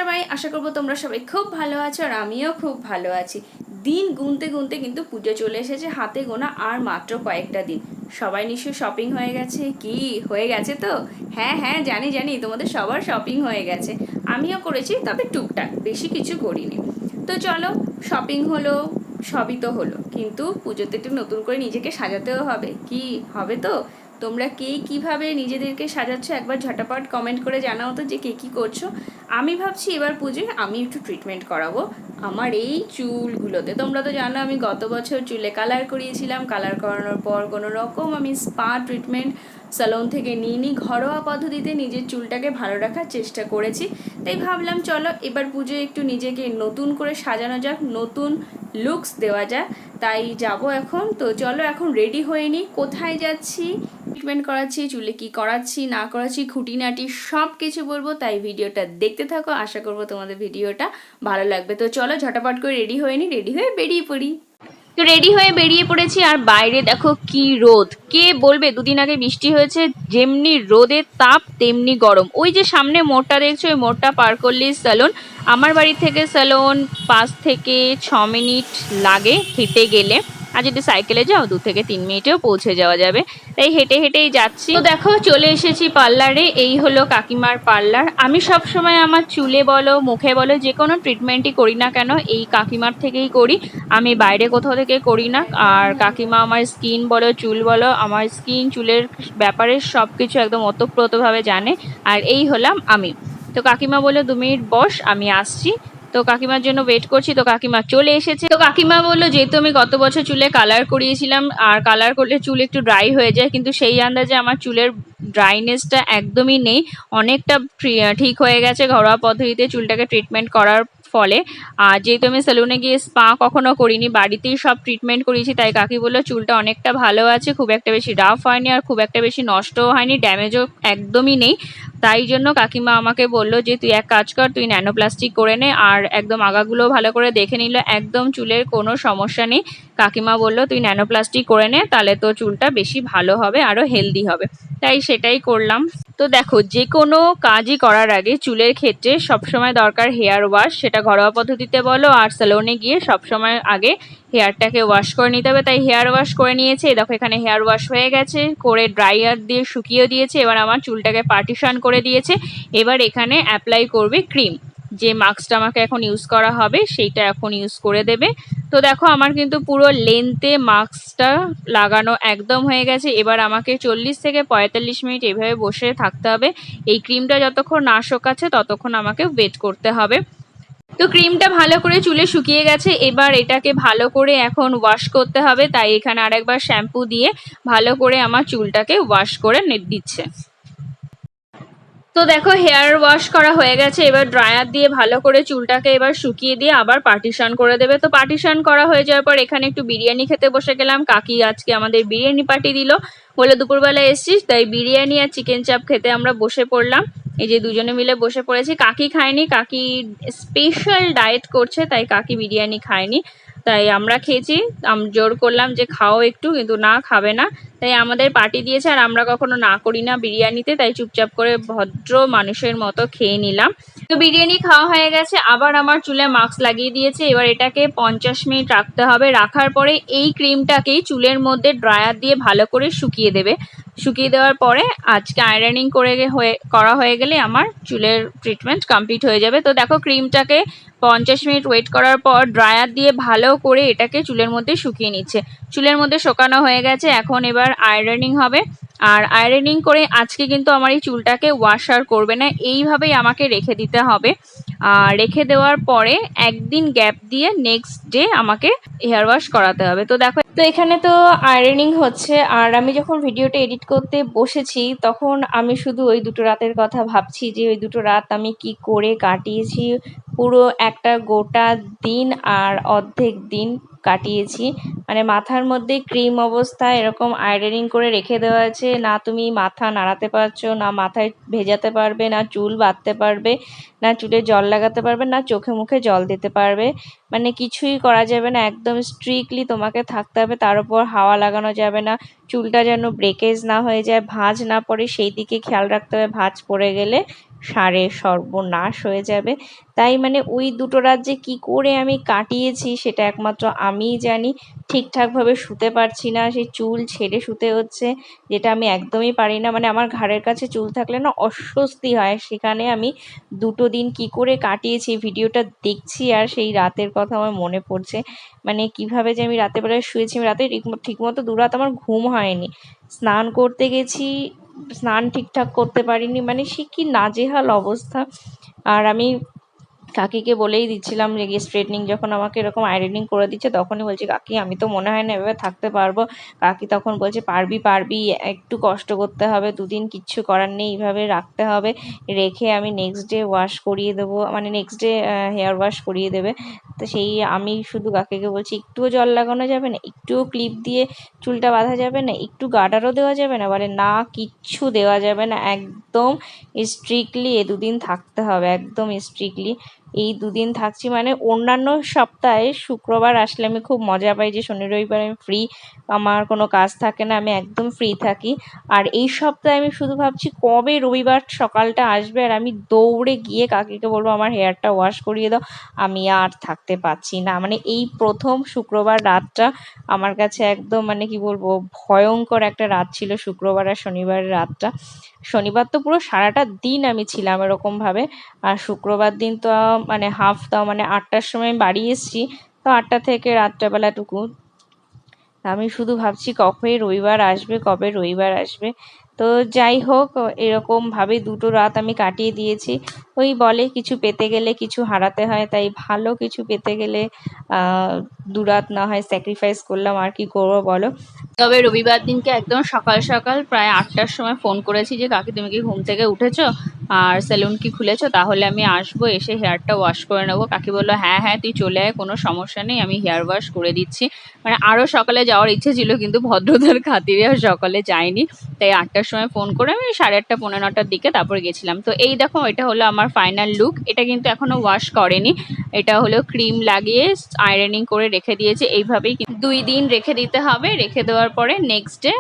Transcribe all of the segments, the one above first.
সবাই, আশা করব তোমরা সবাই খুব ভালো আছো আর আমিও খুব ভালো আছি। দিন গুনতে গুনতে কিন্তু পুজো চলে এসেছে, হাতে গোনা আর মাত্র কয়েকটা দিন। সবাই নিশ্চয়ই শপিং হয়ে গেছে, কি হয়ে গেছে তো? হ্যাঁ হ্যাঁ, জানি জানি তোমাদের সবার শপিং হয়ে গেছে। আমিও করেছি, তবে টুকটাক, বেশি কিছু করিনি। তো চলো, শপিং হলো, সবই তো হলো, কিন্তু পুজোতে একটু নতুন করে নিজেকে সাজাতেও হবে, কি হবে তো? তোমরা কে কীভাবে নিজেদেরকে সাজাচ্ছ একবার ঝটাপট কমেন্ট করে জানাও তো, যে কে কী করছো। আমি ভাবছি এবার পুজোয় আমি একটু ট্রিটমেন্ট করাবো আমার এই চুলগুলোতে। তোমরা তো জানো আমি গত বছর চুলে কালার করিয়েছিলাম, কালার করানোর পর কোনো রকম আমি স্পা ট্রিটমেন্ট স্যালন থেকে নিয়ে ঘরোয়া পদ্ধতিতে নিজের চুলটাকে ভালো রাখার চেষ্টা করেছি। তাই ভাবলাম চলো এবার পুজোয় একটু নিজেকে নতুন করে সাজানো যাক, নতুন লুকস দেওয়া যাক। তাই যাব এখন। তো চলো এখন রেডি হয়ে নিই। কোথায় যাচ্ছি, ট্রিটমেন্ট করাচ্ছি, চুলে কি করাচ্ছি না করাচ্ছি, খুঁটিনাটি সব কিছু বলবো। তাই ভিডিওটা দেখতে থাকো, আশা করবো তোমাদের ভিডিওটা ভালো লাগবে। তো চলো ঝটাপট করে রেডি হয়ে নিই, রেডি হয়ে বেরিয়ে পড়ি। তো রেডি হয়ে বেরিয়ে পড়েছি, আর বাইরে দেখো কি রোদ। কে বলবে দুদিন আগে বৃষ্টি হয়েছে, যেমনি রোদের তাপ তেমনি গরম। ওই যে সামনে মোড়টা দেখছো, ওই মোড়টা পার করলেই স্যালন। আমার বাড়ি থেকে স্যালন 5 থেকে 6 মিনিট লাগে হেঁটে গেলে, আর যদি সাইকেলে যাও 2 থেকে 3 মিনিটেও পৌঁছে যাওয়া যাবে। তাই হেঁটে হেঁটেই যাচ্ছি। তো দেখো চলে এসেছি পার্লারে। এই হলো কাকিমার পার্লার। আমি সব সময় আমার চুলে বলো মুখে বলো যে কোনো ট্রিটমেন্টই করি না কেন এই কাকিমার থেকেই করি, আমি বাইরে কোথাও থেকে করি না। আর কাকিমা আমার স্কিন বলো চুল বলো, আমার স্কিন চুলের ব্যাপারে সব কিছু একদম ওতপ্রোতভাবে জানে। আর এই হলাম আমি। তো কাকিমা বললো 2 মিনিট বস, আমি আসছি। তো কাকিমার জন্য ওয়েট করছি। তো কাকিমা চলে এসেছে। তো কাকিমা বললো যেহেতু আমি গত বছর চুলে কালার করিয়েছিলাম, আর কালার করলে চুল একটু ড্রাই হয়ে যায়, কিন্তু সেই আন্দাজে আমার চুলের ড্রাইনেসটা একদমই নেই, অনেকটা ঠিক হয়ে গেছে ঘরোয়া পদ্ধতিতে চুলটাকে ট্রিটমেন্ট করার ফলে। আর যেহেতু আমি সেলুনে গিয়ে স্পা কখনো করিনি, বাড়িতেই সব ট্রিটমেন্ট করিয়েছি, তাই কাকি বললো চুলটা অনেকটা ভালো আছে, খুব একটা বেশি রাফ হয়নি আর খুব একটা বেশি নষ্টও হয়নি, ড্যামেজও একদমই নেই। তাই জন্য কাকিমা আমাকে বললো যে তুই এক কাজ কর, তুই ন্যানোপ্লাস্টিক করে নে। আর একদম আগাগুলো ভালো করে দেখে নিল, একদম চুলের কোনো সমস্যা নেই। কাকিমা বললো তুই ন্যানোপ্লাস্টিক করে নে, তাহলে তো চুলটা বেশি ভালো হবে, আরও হেলদি হবে। তাই সেটাই করলাম। তো দেখো যে কোনো কাজই করার আগে চুলের ক্ষেত্রে সবসময় দরকার হেয়ার ওয়াশ, সেটা ঘরোয়া পদ্ধতিতে বলো আর স্যালনে গিয়ে সবসময় আগে হেয়ারটাকে ওয়াশ করে নিতে হবে। তাই হেয়ার ওয়াশ করে নিয়েছে। দেখো এখানে হেয়ার ওয়াশ হয়ে গেছে, করে ড্রায়ার দিয়ে শুকিয়ে দিয়েছে। এবার আমার চুলটাকে পার্টিশন করে দিয়েছে। এবার এখানে অ্যাপ্লাই করবে ক্রিম, যে মাস্কটা আমাকে এখন ইউজ করা হবে সেইটা এখন ইউজ করে দেবে। তো দেখো আমার কিন্তু পুরো লেন্থে মাস্কটা লাগানো একদম হয়ে গেছে। এবার আমাকে 40 থেকে 45 মিনিট এভাবে বসে থাকতে হবে। এই ক্রিমটা যতক্ষণ না শোকাচ্ছে ততক্ষণ আমাকে ওয়েট করতে হবে। তো ক্রিমটা ভালো করে চুলে শুকিয়ে গেছে। এবার এটাকে ভালো করে এখন ওয়াশ করতে হবে। তাই এখানে আরেকবার শ্যাম্পু দিয়ে ভালো করে আমার চুলটাকে ওয়াশ করে দিচ্ছে। তো দেখো হেয়ার ওয়াশ করা হয়ে গেছে। এবার ড্রায়ার দিয়ে ভালো করে চুলটাকে এবার শুকিয়ে দিয়ে আবার পার্টিশন করে দেবে। তো পার্টিশন করা হয়ে যাওয়ার পর এখানে একটু বিরিয়ানি খেতে বসে গেলাম। কাকি আজকে আমাদের বিরিয়ানি পার্টি দিল, বলে দুপুরবেলা এসছিস তাই বিরিয়ানি আর চিকেন চাপ খেতে আমরা বসে পড়লাম। এই যে দুজনে মিলে বসে পড়েছি। কাকি খায়নি, কাকি স্পেশাল ডায়েট করছে, তাই কাকি বিরিয়ানি খায়নি। তাই আমরা খেয়েছি। জোর করলাম যে খাও একটু, কিন্তু না, খাবে না। তাই আমাদের পার্টি দিয়েছে, আর আমরা কখনো না করি না বিরিয়ানিতে, তাই চুপচাপ করে ভদ্র মানুষের মতো খেয়ে নিলাম। তো বিরিয়ানি খাওয়া হয়ে গেছে। আবার আমার চুলে মাস্ক লাগিয়ে দিয়েছে। এবার এটাকে 50 মিনিট রাখতে হবে। রাখার পরে এই ক্রিমটাকেই চুলের মধ্যে ড্রায়ার দিয়ে ভালো করে শুকিয়ে দেবে। শুকিয়ে দেওয়ার পরে আজকে আয়রনিং করা হয়ে গেলে আমার চুলের ট্রিটমেন্ট কমপ্লিট হয়ে যাবে। তো দেখো ক্রিমটাকে 50 মিনিট ওয়েট করার পর ড্রায়ার দিয়ে ভালো করে এটাকে চুলের মধ্যে শুকিয়ে নিচ্ছে। চুলের মধ্যে শুকানো হয়ে গেছে। এখন এবার আয়রনিং হবে। আর আয়রনিং করে আজকে কিন্তু আমার এই চুলটাকে ওয়াশ আর করবে না, এইভাবেই আমাকে রেখে দিতে হবে। আর রেখে দেওয়ার পরে একদিন গ্যাপ দিয়ে নেক্সট ডে আমাকে হেয়ার ওয়াশ করাতে হবে। তো দেখো, তো এখানে তো আয়রনিং হচ্ছে, আর আমি যখন ভিডিওটা এডিট করতে বসেছি তখন আমি শুধু ওই 2 রাতের কথা ভাবছি, যে ওই 2 রাত আমি কি করে কাটিয়েছি। পুরো একটা গোটা দিন আর অর্ধেক দিন কাটিয়েছি। মানে মাথার মধ্যে ক্রিম অবস্থায় এরকম আয়রনিং করে রেখে দেওয়া আছে, না তুমি মাথা নাড়াতে পারছো, না মাথায় ভেজাতে পারবে, না চুল বাঁধতে পারবে, না চুলে জল লাগাতে পারবে, না চোখে মুখে জল দিতে পারবে। মানে কিছুই করা যাবে না, একদম স্ট্রিক্টলি তোমাকে থাকতে হবে। তার উপর হাওয়া লাগানো যাবে না, চুলটা যেন ব্রেকেজ না হয়ে যায়, ভাঁজ না পড়ে সেই দিকে খেয়াল রাখতে হবে। ভাঁজ পড়ে গেলে সারের সর্বনাশ হয়ে যাবে। তাই মানে ওই দুটো রাত যে কী করে আমি কাটিয়েছি সেটা একমাত্র আমিই জানি। ঠিকঠাকভাবে শুতে পারছি না, সেই চুল ছেড়ে শুতে হচ্ছে, যেটা আমি একদমই পারি না। মানে আমার ঘাড়ের কাছে চুল থাকলে না অস্বস্তি হয়, সেখানে আমি দুটো দিন কি করে কাটিয়েছি ভিডিওটা দেখছি আর সেই রাতের কথা আমার মনে পড়ছে। মানে কিভাবে যে আমি রাতের বেলায় শুয়েছি, আমি রাতে ঠিকমতো দুরাত আমার ঘুম হয়নি। স্নান করতে গেছি, স্নান ঠিকঠাক করতে পারিনি, মানে সে কি নাজেহাল অবস্থা। আর আমি কাকিকে বলেই দিচ্ছিলাম যে গিয়ে স্ট্রেটনিং যখন আমাকে এরকম আয়রনিং করে দিচ্ছে তখনই বলছি, কাকি আমি তো মনে হয় না এভাবে থাকতে পারবো। কাকি তখন বলছে, পারবি পারবি, একটু কষ্ট করতে হবে, দুদিন কিচ্ছু করার নেই, এইভাবে রাখতে হবে। রেখে আমি নেক্সট ডে ওয়াশ করিয়ে দেবো, মানে নেক্সট ডে হেয়ার ওয়াশ করিয়ে দেবে। তো সেই আমি শুধু কাকিকে বলছি, একটুও জল লাগানো যাবে না, একটুও ক্লিপ দিয়ে চুলটা বাঁধা যাবে না, একটু গার্ডারও দেওয়া যাবে না? বলে না, কিচ্ছু দেওয়া যাবে না, একদম স্ট্রিক্টলি এ দুদিন থাকতে হবে, একদম স্ট্রিক্টলি। এই দুদিন থাকছি। মানে অন্যান্য সপ্তাহে শুক্রবার আসলে আমি খুব মজা পাই যে শনি রবিবার আমি ফ্রি, আমার কোনো কাজ থাকে না, আমি একদম ফ্রি থাকি। আর এই সপ্তাহে আমি শুধু ভাবছি কবে রবিবার সকালটা আসবে আর আমি দৌড়ে গিয়ে কাকিকে বলবো আমার হেয়ারটা ওয়াশ করিয়ে দাও, আমি আর থাকতে পারছি না। মানে এই প্রথম শুক্রবার রাতটা আমার কাছে একদম মানে কি বলবো, ভয়ঙ্কর একটা রাত ছিল শুক্রবার আর শনিবারের রাতটা। শনিবার তো পুরো সারাটা দিন আমি ছিলাম এরকম ভাবে। আর শুক্রবার দিন তো মানে হাফ দাও, মানে 8টার সময় বাড়ি এসেছি, তো 8টা থেকে রাত্রেবেলাটুকু আমি শুধু ভাবছি কবে রবিবার আসবে, কবে রবিবার আসবে। তো যাই হোক, এরকম ভাবে দুটো রাত আমি কাটিয়ে দিয়েছি। ওই বলে কিছু পেতে গেলে কিছু হারাতে হয়, তাই ভালো কিছু পেতে গেলে দুরাত না হয় স্যাক্রিফাইস করলাম, আর কি করবো বলো। তবে রবিবার দিনকে একদম সকাল সকাল প্রায় 8টার সময় ফোন করেছি যে কাকি তুমি কি ঘুম থেকে উঠেছো আর সেলুন কি খুলেছো, তাহলে আমি আসবো, এসে হেয়ারটা ওয়াশ করে নেবো। কাকি বললো হ্যাঁ হ্যাঁ তুই চলে আয়, কোনো সমস্যা নেই, আমি হেয়ার ওয়াশ করে দিচ্ছি। মানে আরও সকালে যাওয়ার ইচ্ছে ছিল কিন্তু ভদ্রতার খাতিরে আর সকালে যাইনি। তাই 8টার সময় ফোন করে আমি 8:30 পৌনে 9টার দিকে তারপরে গেছিলাম। তো এই দেখো, এটা হলো আমার ফাইনাল লুক। এটা কিন্তু এখনো ওয়াশ করেনি, এটা হলো ক্রিম লাগিয়ে আয়রনিং করে রেখে দিয়েছে। এইভাবেই 2 দিন রেখে দিতে হবে, রেখে দেওয়ার পরে নেক্সট ডে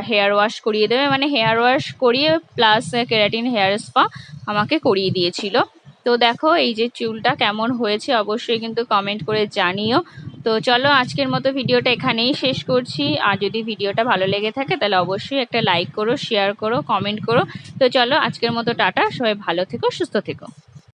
হেয়ার ওয়াশ করিয়ে দেবে। মানে হেয়ার ওয়াশ করিয়ে প্লাস কেরাটিন হেয়ার স্পা আমাকে করিয়ে দিয়েছিল। তো দেখো এই যে চুলটা কেমন হয়েছে অবশ্যই কিন্তু কমেন্ট করে জানিও। তো চলো আজকের মতো ভিডিওটা এখানেই শেষ করছি। আর যদি ভিডিওটা ভালো লেগে থাকে তাহলে অবশ্যই একটা লাইক করো, শেয়ার করো, কমেন্ট করো। তো চলো আজকের মতো টাটা, সবাই ভালো থেকো, সুস্থ থেকো।